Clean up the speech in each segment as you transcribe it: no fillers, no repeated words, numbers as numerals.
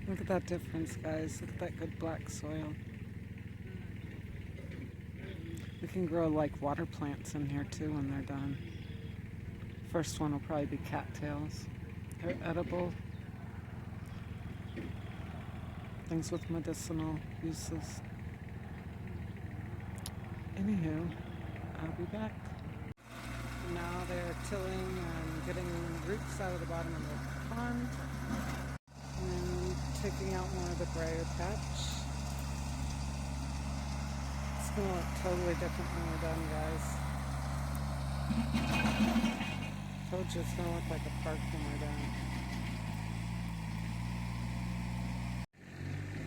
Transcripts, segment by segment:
Look at that difference, guys. Look at that good black soil. We can grow like water plants in here too when they're done. First one will probably be cattails. They're edible. Things with medicinal uses. Anywho, I'll be back. Now they're tilling and getting roots out of the bottom of the pond and taking out more of the briar patch. It's going to look totally different when we're done, guys. Told you it's going to look like a park when we're done.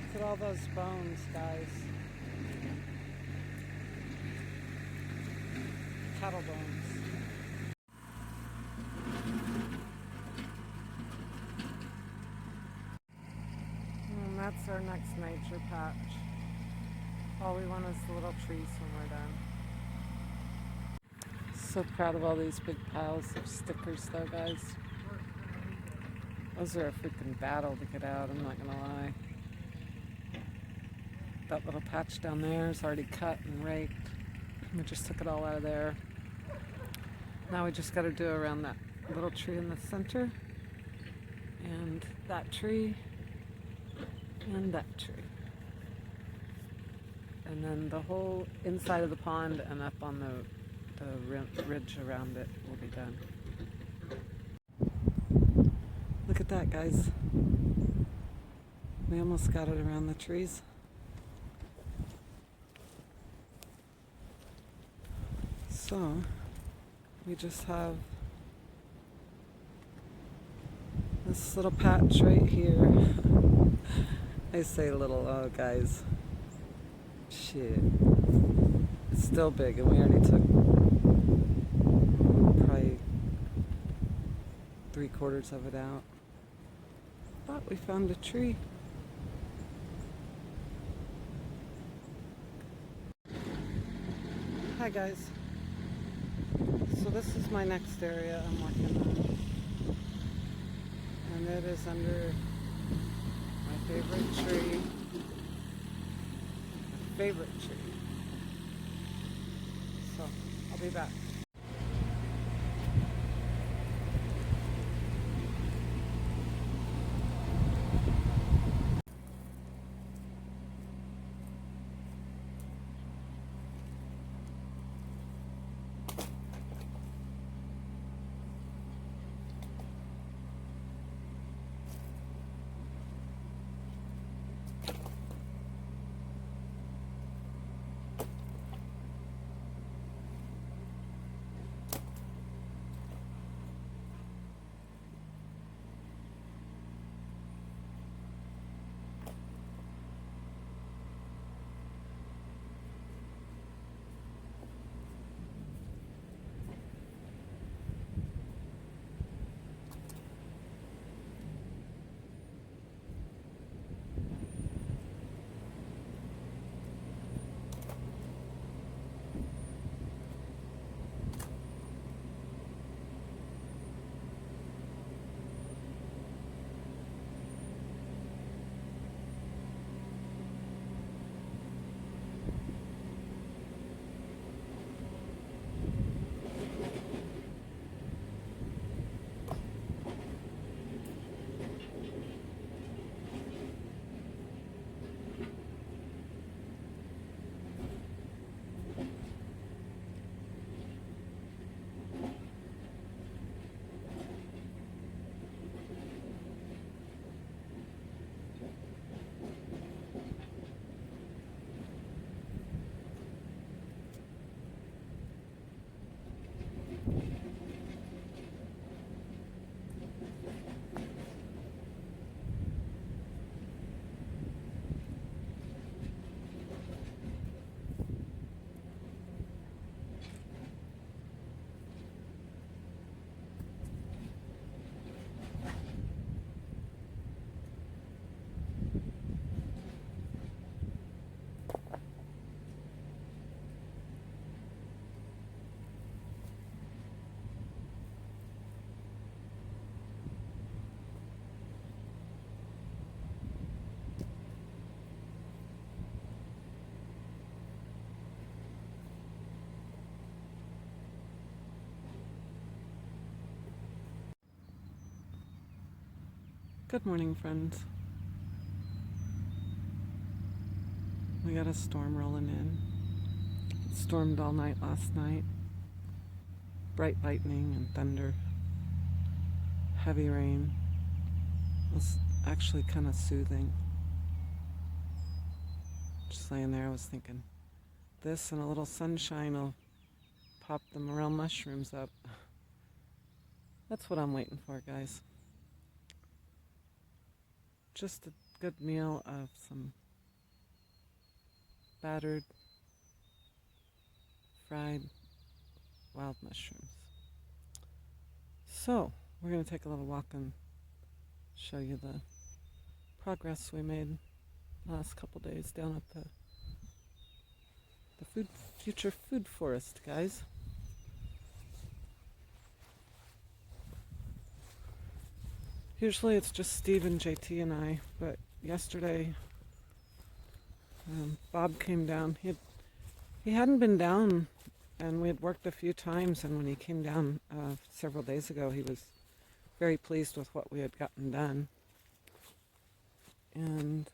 Look at all those bones, guys. Cattle bones. And that's our next nature patch. All we want is the little trees when we're done. So proud of all these big piles of stickers though, guys. Those are a freaking battle to get out, I'm not gonna lie. That little patch down there is already cut and raked. We just took it all out of there. Now we just gotta do around that little tree in the center. And that tree. And that tree. And then the whole inside of the pond and up on the ridge around it will be done. Look at that, guys. We almost got it around the trees. So, we just have this little patch right here. I say little, oh guys. Shit. It's still big, and we already took probably 3/4 of it out. But we found a tree. Hi guys. So this is my next area I'm working on. And it is under my favorite tree. My favorite tree. So, I'll be back. Good morning, friends. We got a storm rolling in. It stormed all night last night. Bright lightning and thunder. Heavy rain. It was actually kind of soothing. Just laying there, I was thinking, this and a little sunshine will pop the morel mushrooms up. That's what I'm waiting for, guys. Just a good meal of some battered, fried wild mushrooms. So, we're going to take a little walk and show you the progress we made last couple days down at the future food forest, guys. Usually it's just Steve and JT and I, but yesterday Bob came down. He hadn't been down, and we had worked a few times, and when he came down several days ago, he was very pleased with what we had gotten done. And,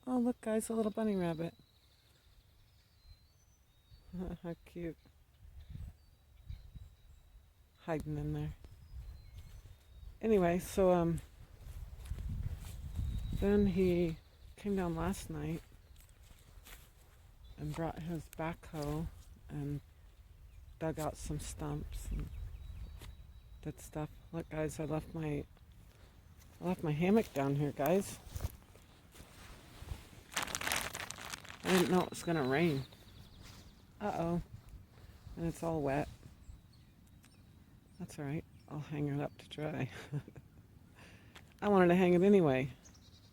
oh look guys, a little bunny rabbit. How cute. Hiding in there. Anyway, so then he came down last night and brought his backhoe and dug out some stumps and did stuff. Look guys, I left my hammock down here, guys. I didn't know it was gonna rain. Uh-oh. And it's all wet. That's alright. I'll hang it up to dry. I wanted to hang it anyway.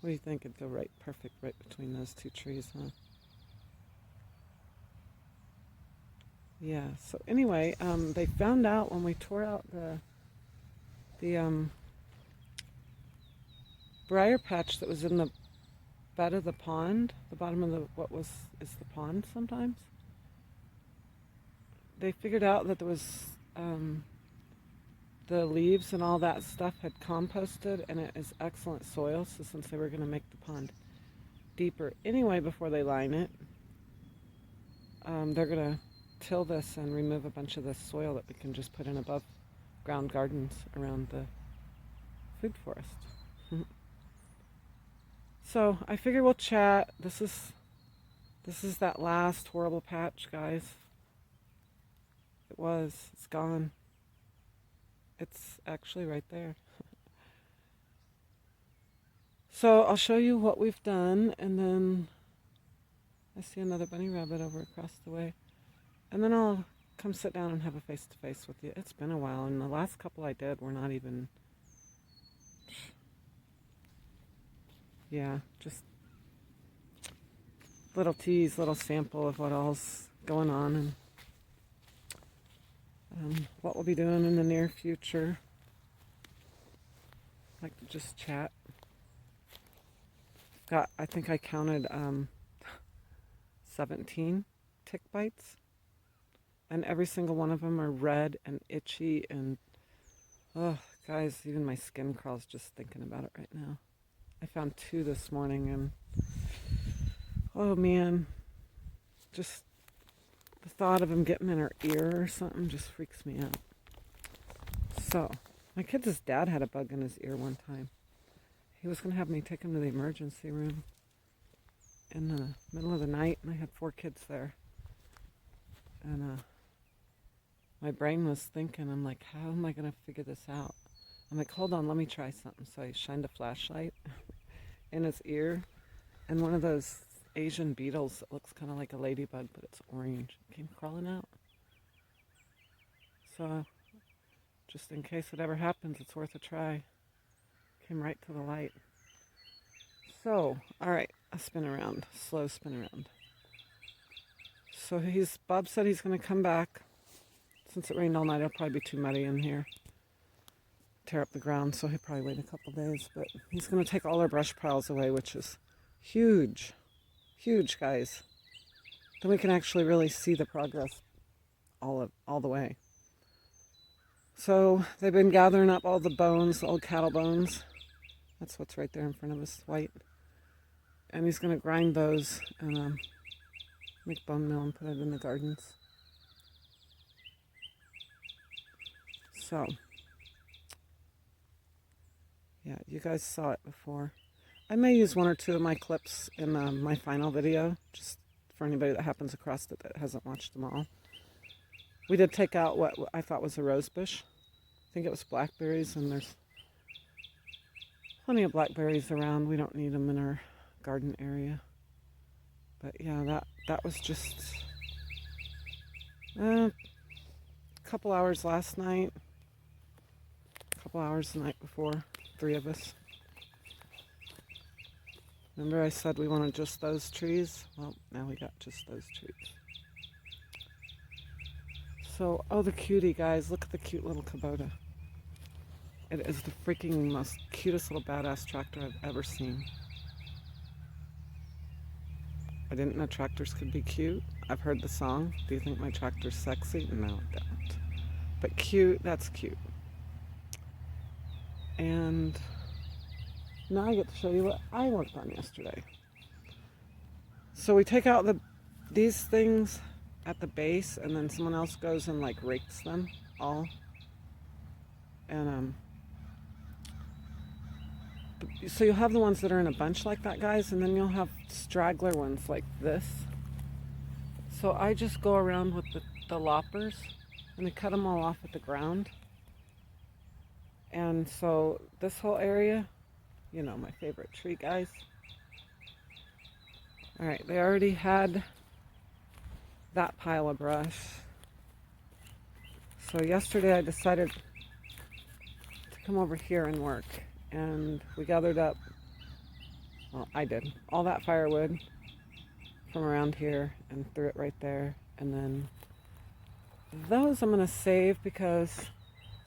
What do you think? It'd go right perfect right between those two trees, huh? Yeah, so anyway, they found out when we tore out the briar patch that was in the bed of the pond, the bottom of is the pond sometimes. They figured out that there was the leaves and all that stuff had composted, and it is excellent soil. So since they were going to make the pond deeper anyway before they line it, they're going to till this and remove a bunch of this soil that we can just put in above ground gardens around the food forest. So I figure we'll chat. This is that last horrible patch, guys. It's gone. It's actually right there. So I'll show you what we've done, and then I see another bunny rabbit over across the way. And then I'll come sit down and have a face-to-face with you. It's been a while, and the last couple I did were not even... Yeah, just little tease, little sample of what all's going on, and what we'll be doing in the near future. I'd like to just chat. I think I counted 17 tick bites, and every single one of them are red and itchy, and oh guys, even my skin crawls just thinking about it right now. I found 2 this morning, and oh man, just the thought of him getting in her ear or something just freaks me out. So, my kid's dad had a bug in his ear one time. He was going to have me take him to the emergency room in the middle of the night, and I had 4 kids there. And my brain was thinking, I'm like, how am I going to figure this out? I'm like, hold on, let me try something. So I shined a flashlight in his ear, and one of those Asian beetles that looks kind of like a ladybug, but it's orange, came crawling out. So, just in case it ever happens, it's worth a try. Came right to the light. So, alright, a spin around, slow spin around. So Bob said he's going to come back. Since it rained all night, it'll probably be too muddy in here. Tear up the ground, so he'll probably wait a couple days. But he's going to take all our brush piles away, which is huge. Huge, guys. Then we can actually really see the progress all the way. So they've been gathering up all the bones, the old cattle bones, That's what's right there in front of us, white. And he's going to grind those and make bone meal and put it in the gardens. So, yeah, you guys saw it before. I may use one or two of my clips in my final video, just for anybody that happens across it that hasn't watched them all. We did take out what I thought was a rose bush. I think it was blackberries, and there's plenty of blackberries around. We don't need them in our garden area. But yeah, that was just a couple hours last night, a couple hours the night before, 3 of us. Remember I said we wanted just those trees? Well, now we got just those trees. So, oh, the cutie, guys. Look at the cute little Kubota. It is the freaking most cutest little badass tractor I've ever seen. I didn't know tractors could be cute. I've heard the song, Do You Think My Tractor's Sexy? No, I don't. But cute, that's cute. And now I get to show you what I worked on yesterday. So we take out these things at the base, and then someone else goes and like rakes them all. And so you'll have the ones that are in a bunch like that, guys, and then you'll have straggler ones like this. So I just go around with the loppers, and I cut them all off at the ground. And so this whole area, you know, my favorite tree, guys. All right, they already had that pile of brush. So yesterday I decided to come over here and work. And we gathered up, well, I did, all that firewood from around here and threw it right there. And then those I'm going to save because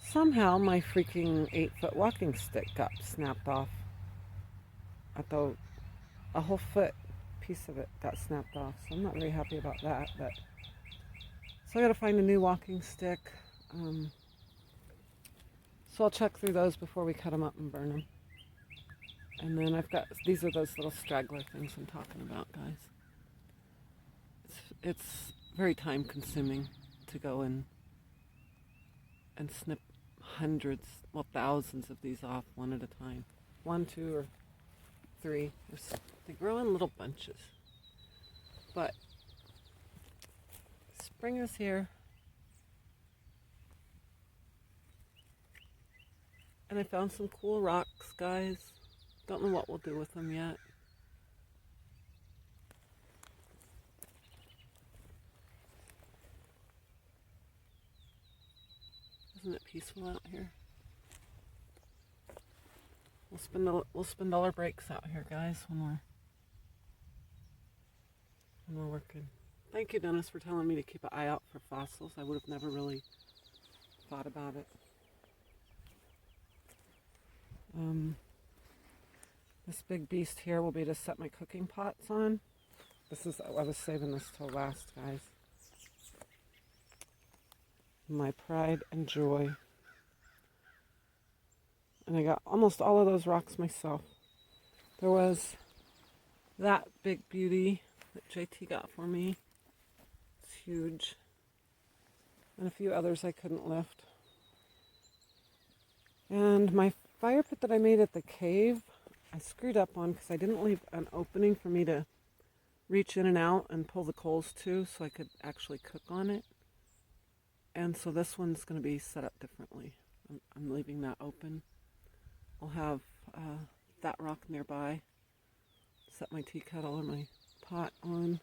somehow my freaking 8-foot walking stick got snapped off. A whole foot piece of it got snapped off. So I'm not very happy about that. But so I got to find a new walking stick. So I'll check through those before we cut them up and burn them. And then I've got, these are those little straggler things I'm talking about, guys. It's very time consuming to go in and snip hundreds, well, thousands of these off one at a time. 1, 2, or 3. They grow in little bunches. But spring is here. And I found some cool rocks, guys. Don't know what we'll do with them yet. Isn't it peaceful out here? We'll spend all our breaks out here, guys, when we're working. Thank you, Dennis, for telling me to keep an eye out for fossils. I would have never really thought about it. This big beast here will be to set my cooking pots on. I was saving this till last, guys. My pride and joy. And I got almost all of those rocks myself. There was that big beauty that JT got for me. It's huge. And a few others I couldn't lift. And my fire pit that I made at the cave, I screwed up on because I didn't leave an opening for me to reach in and out and pull the coals to so I could actually cook on it. And so this one's going to be set up differently. I'm leaving that open. I'll have that rock nearby. Set my tea kettle or my pot on.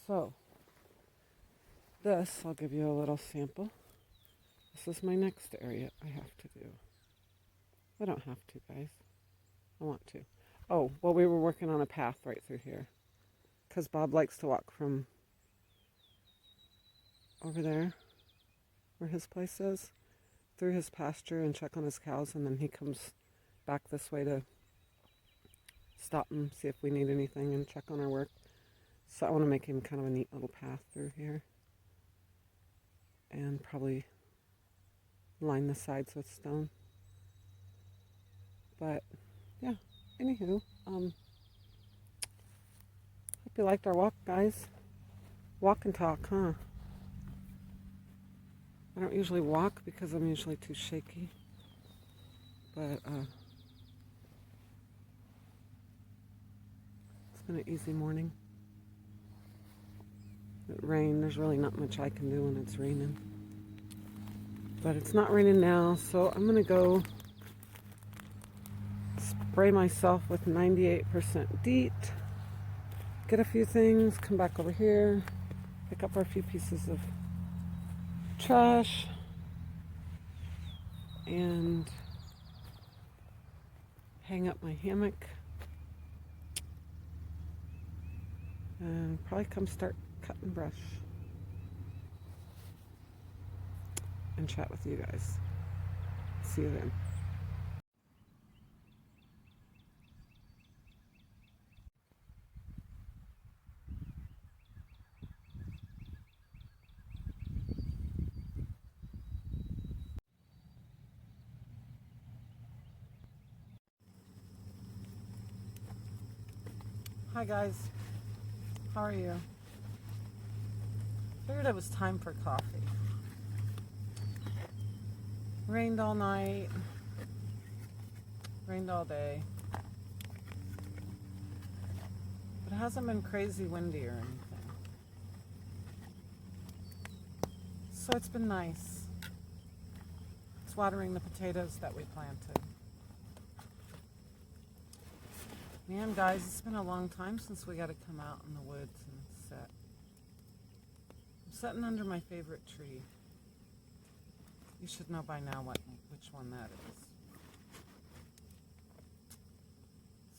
So this, I'll give you a little sample. This is my next area I have to do. I don't have to, guys. I want to. Oh, well, we were working on a path right through here. Because Bob likes to walk from over there, where his place is, through his pasture and check on his cows, and then he comes back this way to stop and see if we need anything and check on our work. So I want to make him kind of a neat little path through here. And probably line the sides with stone. But yeah, anywho, hope you liked our walk, guys. Walk and talk, huh? I don't usually walk because I'm usually too shaky. But it's been an easy morning. It rained. There's really not much I can do when it's raining. But it's not raining now, so I'm going to go spray myself with 98% DEET. Get a few things, come back over here, pick up a few pieces of trash, and hang up my hammock. And probably come start cut and brush and chat with you guys. See you then. Hi guys, how are you? Figured it was time for coffee. Rained all night, rained all day, but it hasn't been crazy windy or anything. So it's been nice. It's watering the potatoes that we planted. Man, guys, it's been a long time since we got to come out in the woods and sit. I'm sitting under my favorite tree. You should know by now which one that is.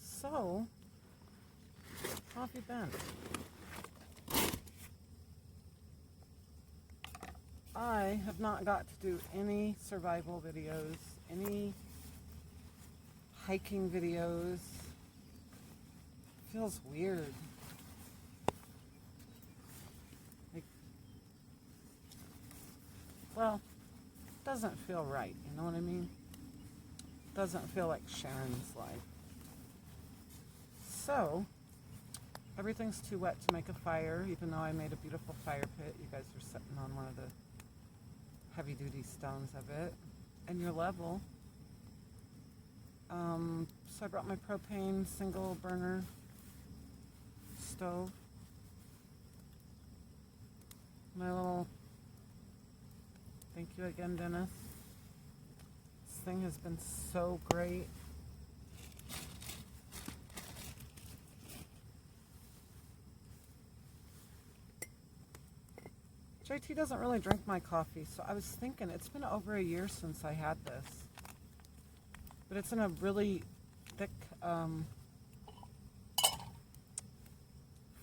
So, how have you been? I have not got to do any survival videos, any hiking videos. Feels weird. Like, well, it doesn't feel right, you know what I mean? It doesn't feel like Sharon's life. So, everything's too wet to make a fire, even though I made a beautiful fire pit. You guys are sitting on one of the heavy-duty stones of it. And you're level. So I brought my propane single burner stove. My little, thank you again, Dennis. This thing has been so great. JT doesn't really drink my coffee, so I was thinking it's been over a year since I had this. But it's in a really thick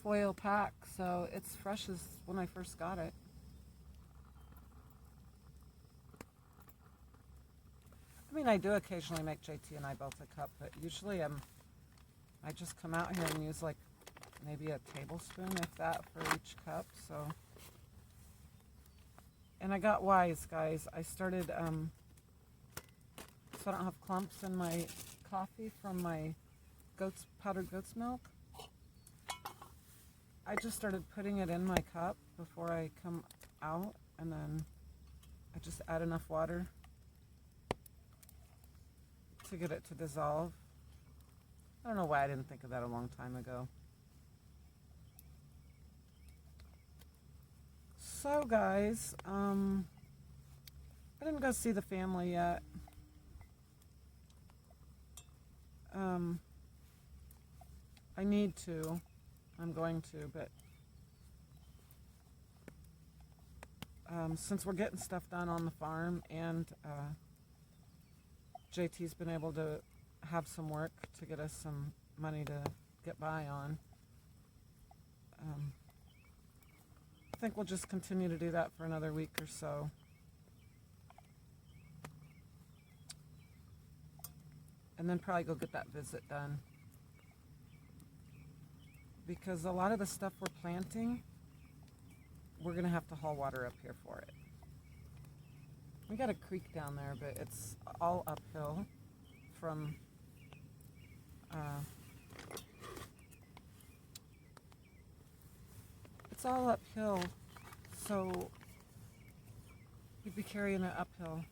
foil pack, so it's fresh as when I first got it. I mean, I do occasionally make JT and I both a cup, but usually I just come out here and use like maybe a tablespoon, if that, for each cup. So, and I got wise, guys. I started so I don't have clumps in my coffee from my powdered goat's milk. I just started putting it in my cup before I come out, and then I just add enough water to get it to dissolve. I don't know why I didn't think of that a long time ago. So guys, I didn't go see the family yet. I need to. I'm going to, but since we're getting stuff done on the farm and JT's been able to have some work to get us some money to get by on, I think we'll just continue to do that for another week or so. And then probably go get that visit done. Because a lot of the stuff we're planting, we're going to have to haul water up here for it. We got a creek down there, but it's all uphill from it's all uphill, so you'd be carrying it uphill,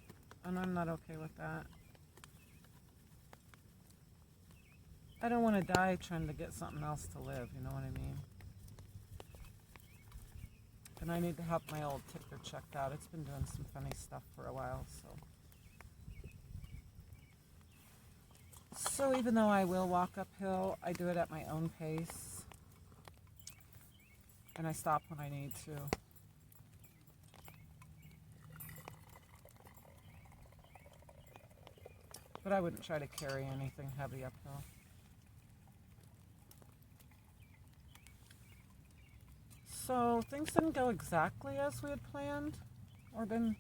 and I'm not okay with that. I don't want to die trying to get something else to live, you know what I mean? And I need to have my old ticker checked out. It's been doing some funny stuff for a while, so. So even though I will walk uphill, I do it at my own pace. And I stop when I need to. But I wouldn't try to carry anything heavy uphill. So things didn't go exactly as we had planned or been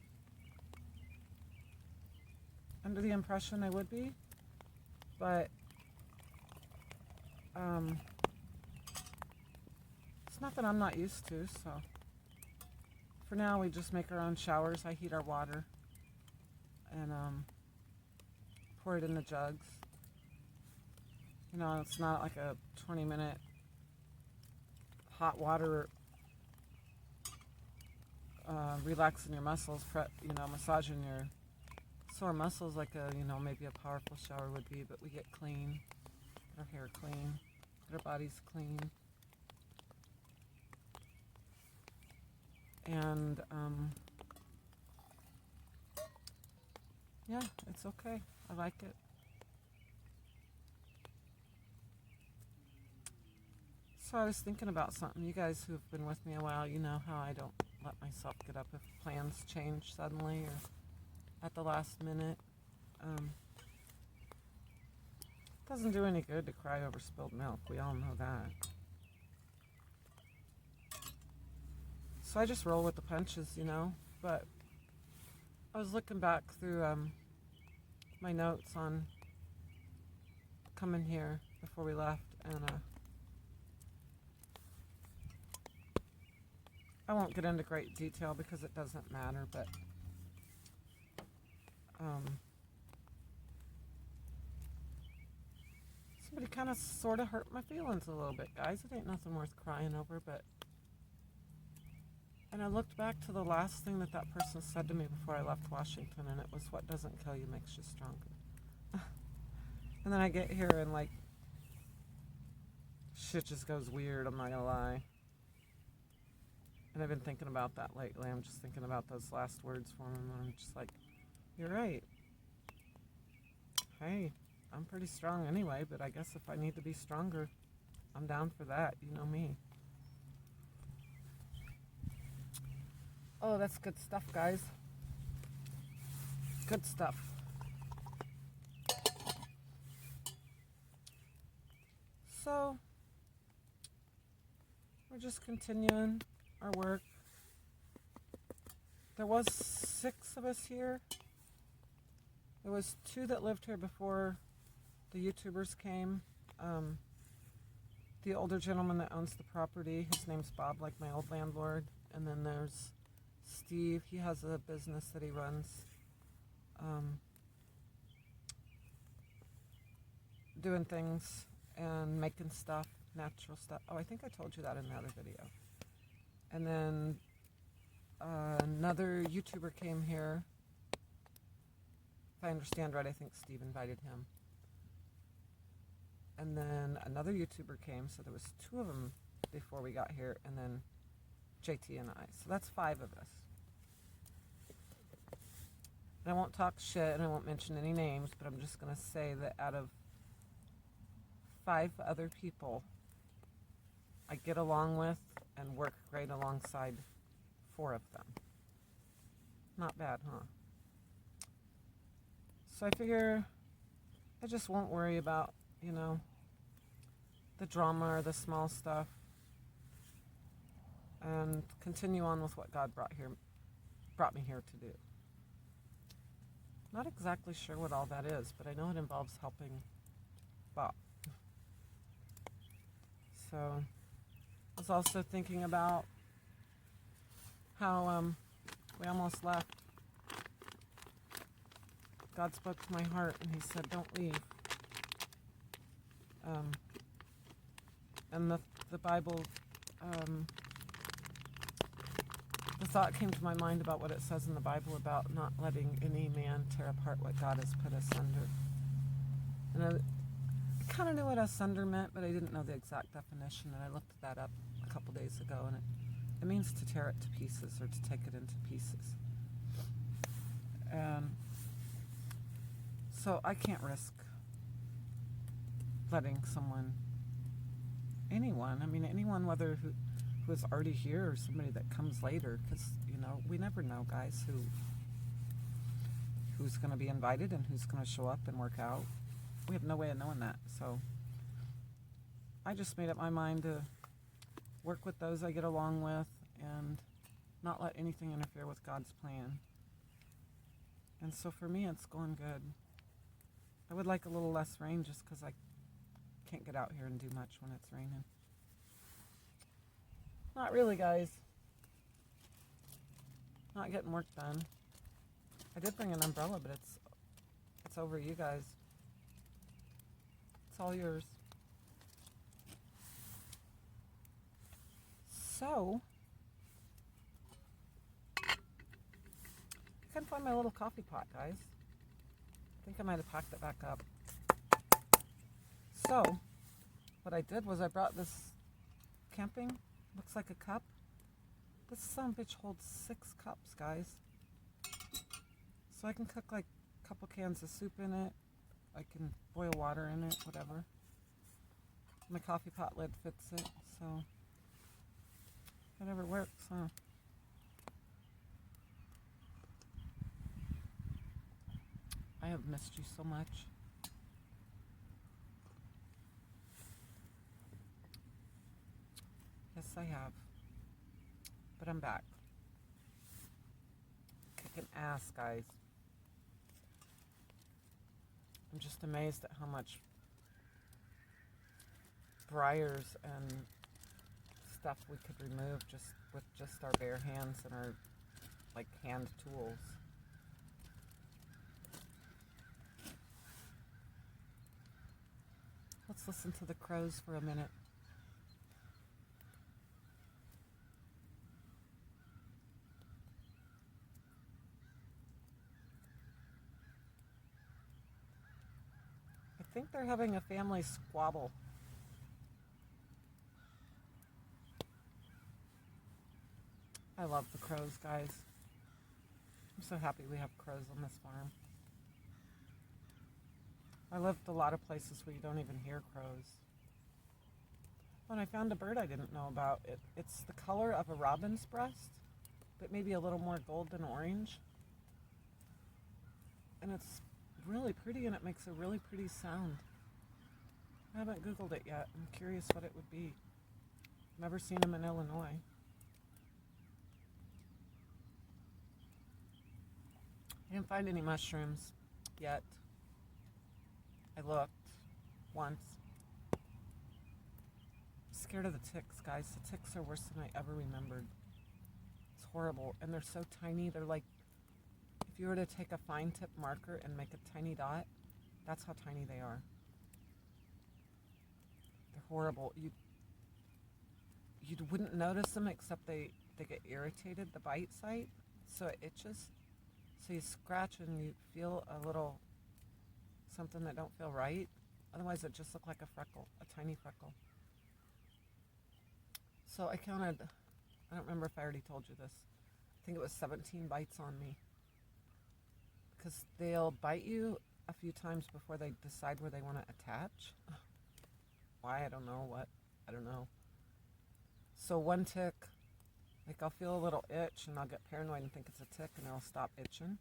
under the impression they would be. But it's nothing I'm not used to, so for now we just make our own showers. I heat our water and pour it in the jugs. You know, it's not like a 20-minute hot water relaxing your muscles, massaging your sore muscles like maybe a powerful shower would be, but we get clean, get our hair clean, get our bodies clean. And yeah, it's okay. I like it. So I was thinking about something. You guys who've been with me a while, you know how I don't let myself get up if plans change suddenly or at the last minute. Doesn't do any good to cry over spilled milk. We all know that. So I just roll with the punches, But I was looking back through my notes on coming here before we left, and I won't get into great detail because it doesn't matter, but somebody kind of sort of hurt my feelings a little bit, guys. It ain't nothing worth crying over, and I looked back to the last thing that person said to me before I left Washington, and it was, "What doesn't kill you makes you stronger." And then I get here and shit just goes weird, I'm not gonna lie. And I've been thinking about that lately. I'm just thinking about those last words for him, and I'm just like, you're right. Hey, I'm pretty strong anyway, but I guess if I need to be stronger, I'm down for that. You know me. Oh, that's good stuff, guys. Good stuff. So, we're just continuing our work. There was 6 of us here. There was 2 that lived here before the YouTubers came. The older gentleman that owns the property, his name's Bob, like my old landlord. And then there's Steve. He has a business that he runs. Doing things and making stuff, natural stuff. Oh, I think I told you that in the other video. And then another YouTuber came here. If I understand right, I think Steve invited him. And then another YouTuber came, so there was 2 of them before we got here, and then JT and I. So that's 5 of us. And I won't talk shit, and I won't mention any names, but I'm just going to say that out of 5 other people I get along with and work great alongside 4 of them. Not bad, huh? So I figure I just won't worry about, the drama or the small stuff, and continue on with what God brought me here to do. Not exactly sure what all that is, but I know it involves helping Bob. So I was also thinking about how we almost left God spoke to my heart and he said, don't leave. And the Bible, the thought came to my mind about what it says in the Bible about not letting any man tear apart what God has put asunder. And I kind of knew what asunder meant, but I didn't know the exact definition, and I looked that up a couple days ago, and it means to tear it to pieces or to take it into pieces. So I can't risk letting anyone, whether who is already here or somebody that comes later, because, we never know, guys, who's going to be invited and who's going to show up and work out. We have no way of knowing that, so I just made up my mind to work with those I get along with and not let anything interfere with God's plan. And so for me, it's going good. I would like a little less rain just because I can't get out here and do much when it's raining. Not really, guys. Not getting work done. I did bring an umbrella, but it's over you guys. It's all yours. So, I couldn't find my little coffee pot, guys. I think I might have packed it back up. So, what I did was I brought this camping, looks like a cup. This son of a bitch holds 6 cups, guys. So I can cook like a couple cans of soup in it. I can boil water in it, whatever. My coffee pot lid fits it, so whatever works, huh? I have missed you so much. Yes, I have. But I'm back. Kicking ass, guys. I'm just amazed at how much briars and stuff we could remove just with just our bare hands and our hand tools. Let's listen to the crows for a minute. I think they're having a family squabble. I love the crows, guys. I'm so happy we have crows on this farm. I lived a lot of places where you don't even hear crows. When I found a bird I didn't know about, it's the color of a robin's breast, but maybe a little more gold than orange. And it's really pretty, and it makes a really pretty sound. I haven't Googled it yet. I'm curious what it would be. Never seen them in Illinois. I didn't find any mushrooms yet. I looked once. I'm scared of the ticks, guys. The ticks are worse than I ever remembered. It's horrible. And they're so tiny. They're like, if you were to take a fine tip marker and make a tiny dot, that's how tiny they are. They're horrible. You wouldn't notice them except they get irritated, the bite site, so it itches. So you scratch and you feel a little something that don't feel right. Otherwise it just looked like a freckle, a tiny freckle. So I counted, I don't remember if I already told you this, I think it was 17 bites on me. Because they'll bite you a few times before they decide where they want to attach. Why, I don't know. I don't know. So one tick, I'll feel a little itch and I'll get paranoid and think it's a tick and it'll stop itching.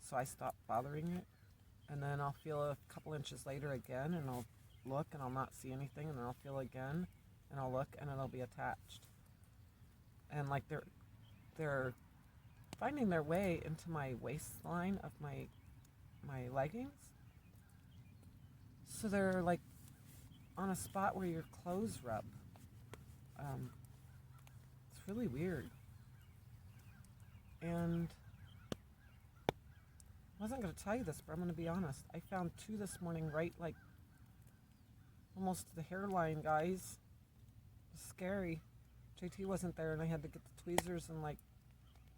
So I stop bothering it. And then I'll feel a couple inches later again and I'll look and I'll not see anything, and then I'll feel again and I'll look and it'll be attached. And they're finding their way into my waistline of my leggings. So they're on a spot where your clothes rub. It's really weird. And I wasn't going to tell you this, but I'm going to be honest. I found two this morning, right, like almost to the hairline, guys. It was scary. JT wasn't there, and I had to get the tweezers and like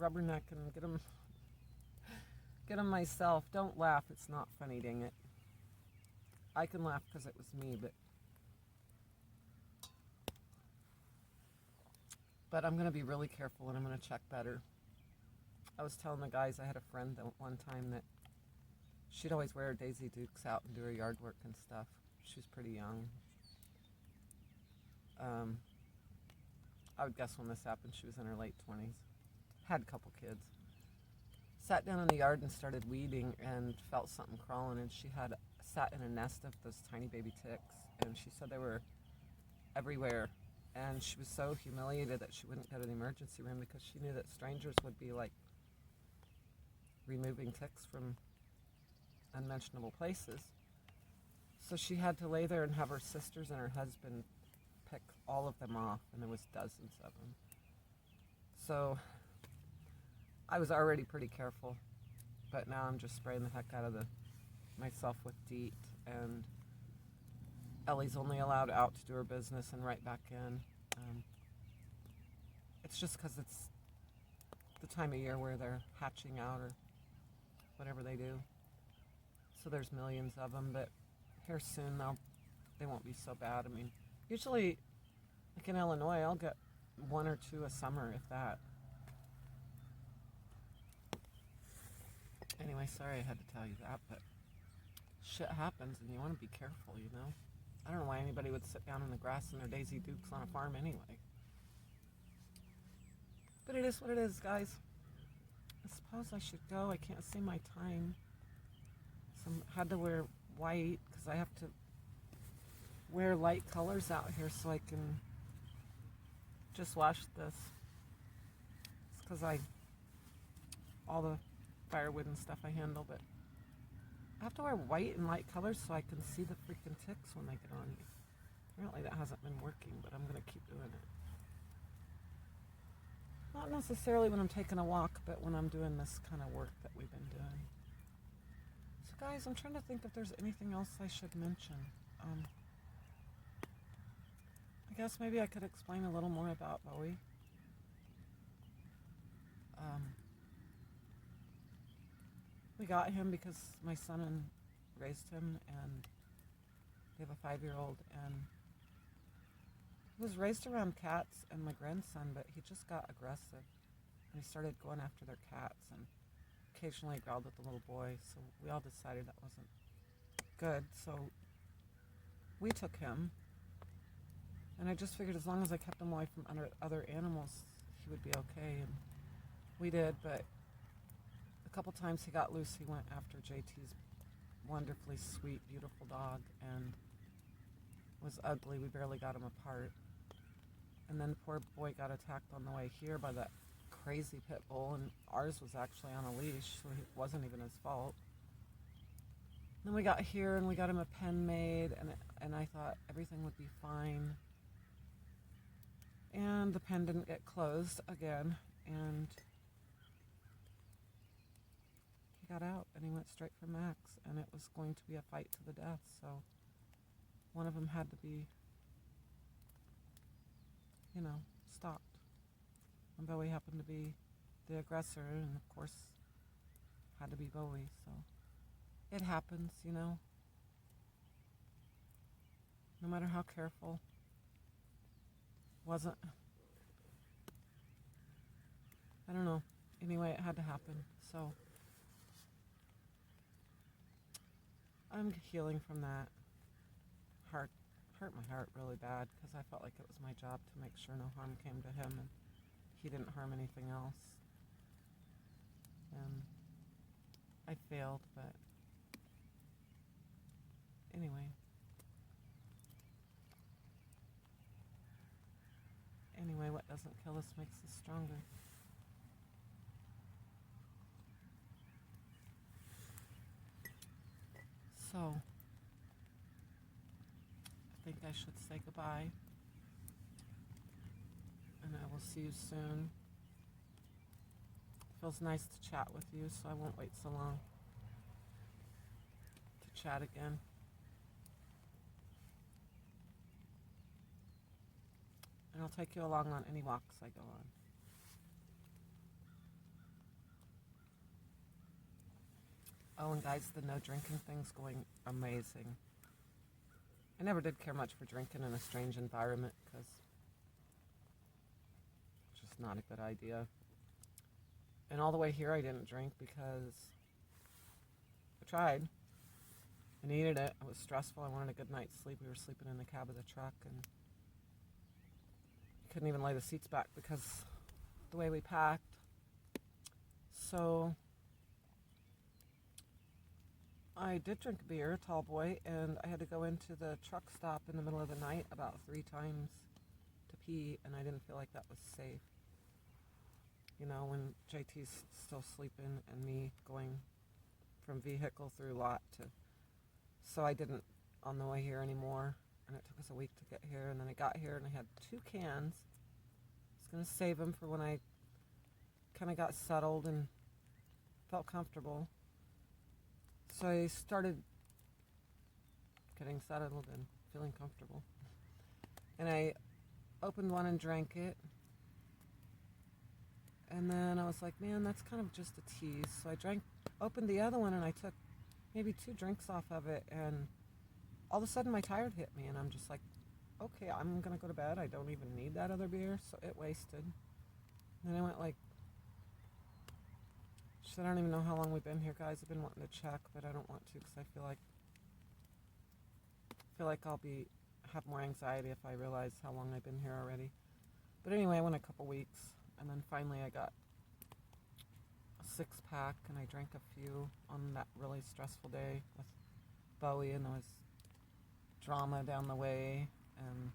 rubberneck and get them myself. Don't laugh. It's not funny, dang it. I can laugh because it was me, but I'm going to be really careful and I'm going to check better. I was telling the guys, I had a friend that one time that she'd always wear her Daisy Dukes out and do her yard work and stuff. She was pretty young. I would guess when this happened, she was in her late 20s. Had a couple kids. Sat down in the yard and started weeding and felt something crawling, and she had sat in a nest of those tiny baby ticks, and she said they were everywhere. And she was so humiliated that she wouldn't go to the emergency room because she knew that strangers would be like removing ticks from unmentionable places. So she had to lay there and have her sisters and her husband pick all of them off, and there was dozens of them. So I was already pretty careful, but now I'm just spraying the heck out of myself with DEET, and Ellie's only allowed out to do her business and right back in. It's just because it's the time of year where they're hatching out or whatever they do. So there's millions of them, but here soon they won't be so bad. I mean, usually, like in Illinois, I'll get one or two a summer, if that. Anyway, sorry I had to tell you that, but shit happens and you want to be careful, you know? I don't know why anybody would sit down in the grass in their Daisy Dukes on a farm anyway. But it is what it is, guys. I suppose I should go. I can't see my time. So I had to wear white because I have to wear light colors out here so I can just wash this. It's because all the firewood and stuff I handle, but I have to wear white and light colors so I can see the freaking ticks when they get on you. Apparently that hasn't been working, but I'm going to keep doing it. Not necessarily when I'm taking a walk, but when I'm doing this kind of work that we've been doing. So guys, I'm trying to think if there's anything else I should mention. I guess maybe I could explain a little more about Bowie. We got him because my son raised him, and they have a 5-year-old, and he was raised around cats and my grandson, but he just got aggressive, and he started going after their cats, and occasionally growled at the little boy, so we all decided that wasn't good, so we took him, and I just figured as long as I kept him away from other animals, he would be okay, and we did, but a couple times he got loose, he went after JT's wonderfully sweet, beautiful dog, and was ugly. We barely got him apart. And then the poor boy got attacked on the way here by that crazy pit bull, and ours was actually on a leash, so it wasn't even his fault. Then we got here and we got him a pen made, and I thought everything would be fine. And the pen didn't get closed again, and he got out and he went straight for Max, and it was going to be a fight to the death, so one of them had to be, stopped. And Bowie happened to be the aggressor, and of course had to be Bowie, so it happens, no matter how careful. Wasn't, I don't know, anyway it had to happen, so I'm healing from that. Hurt my heart really bad because I felt like it was my job to make sure no harm came to him and he didn't harm anything else. And I failed, but anyway. Anyway, what doesn't kill us makes us stronger. So, I think I should say goodbye, and I will see you soon. Feels nice to chat with you, so I won't wait so long. chat again. And I'll take you along on any walks I go on. Oh, and guys, the no drinking thing's going amazing. I never did care much for drinking in a strange environment because it's just not a good idea. And all the way here I didn't drink because I tried. I needed it. It was stressful. I wanted a good night's sleep. We were sleeping in the cab of the truck and couldn't even lay the seats back because the way we packed. So I did drink beer, tall boy, and I had to go into the truck stop in the middle of the night about 3 times to pee, and I didn't feel like that was safe. You know, when JT's still sleeping and me going from vehicle through lot to... So I didn't on the way here anymore, and it took us a week to get here, and then I got here and I had 2 cans. I was going to save them for when I kind of got settled and felt comfortable. So I started getting settled and feeling comfortable. And I opened one and drank it. And then I was like, man, that's kind of just a tease. So I opened the other one and I took maybe 2 drinks off of it. And all of a sudden my tire hit me. And I'm just like, okay, I'm going to go to bed. I don't even need that other beer. So it wasted. And then I went like, I don't even know how long we've been here, guys. I've been wanting to check, but I don't want to because I feel like I'll have more anxiety if I realize how long I've been here already. But anyway, I went a couple weeks, and then finally I got a 6-pack, and I drank a few on that really stressful day with Bowie, and there was drama down the way, and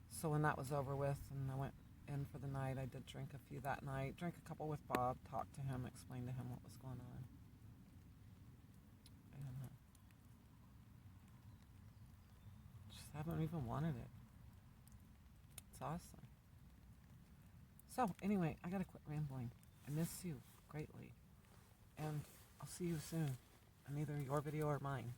so when that was over with, and I went in for the night, I did drink a few that night. Drank a couple with Bob, talked to him, explained to him what was going on. And just haven't even wanted it. It's awesome. So anyway, I gotta quit rambling. I miss you greatly. And I'll see you soon on either your video or mine.